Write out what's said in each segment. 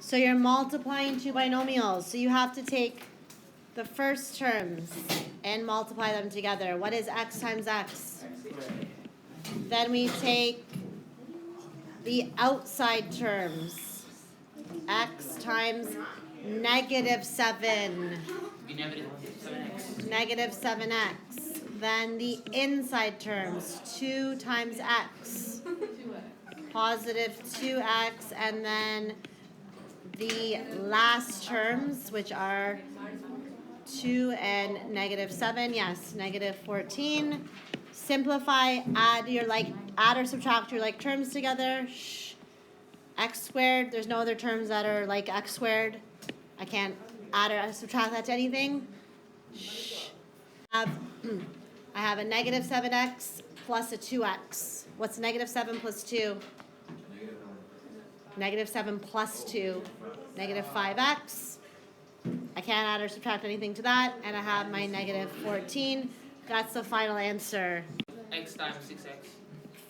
So you're multiplying two binomials. So you have to take the first terms and multiply them together. What is x times x? Then we take the outside terms. X times negative 7. Negative 7x. Then the inside terms. 2 times x. Positive 2x. And then the last terms, which are 2 and negative 7. Yes, negative 14. Simplify, add or subtract your like terms together. X squared, there's no other terms that are like x squared. I can't add or subtract that to anything. I have a negative 7x plus a 2x. What's negative 7 plus 2? Negative 7 plus 2. Negative 5x. I can't add or subtract anything to that. And I have my negative 14. That's the final answer. X times 6x.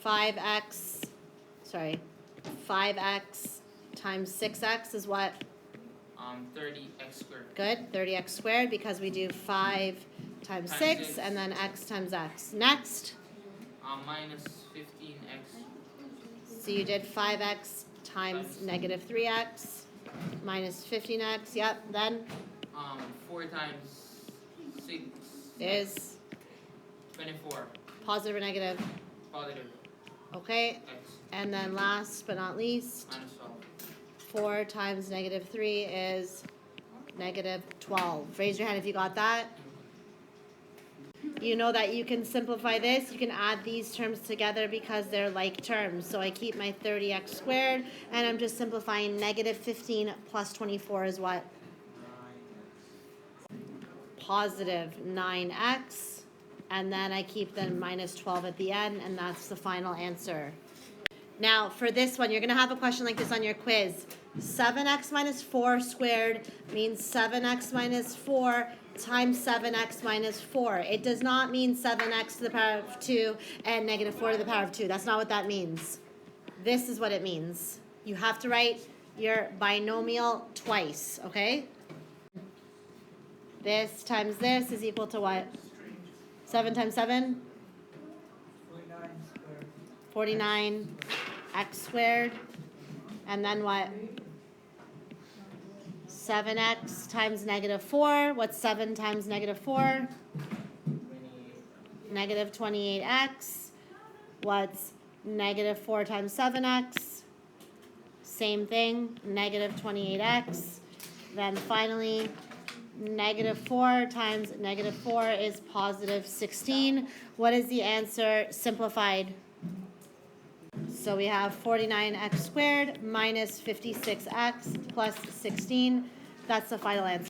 5x times 6x is what? 30x squared. Good, 30x squared, because we do 5 times 6 and then x times x. Next. Minus 15x. So you did 5x times negative 3x minus 15x. Yep, then? 4 times 6 is 24. Positive or negative? Positive. Okay. X. And then last but not least, Minus 12. 4 times negative 3 is negative 12. Raise your hand if you got that. You know that you can simplify this. You can add these terms together because they're like terms. So I keep my 30x squared, and I'm just simplifying. Negative 15 plus 24 is what? Positive 9x. And then I keep the minus 12 at the end, and that's the final answer. Now, for this one, you're going to have a question like this on your quiz. 7x minus 4 squared means 7x minus 4 times 7x minus 4. It does not mean 7x to the power of 2 and negative 4 to the power of 2. That's not what that means. This is what it means. You have to write your binomial twice, okay? This times this is equal to what? 7 times 7? 49 x squared. And then what? 7x times negative 4. What's 7 times negative 4? Negative 28x. What's negative 4 times 7x? Same thing, negative 28x. Then finally, negative 4 times negative 4 is positive 16. What is the answer simplified? So we have 49x squared minus 56x plus 16. That's the final answer.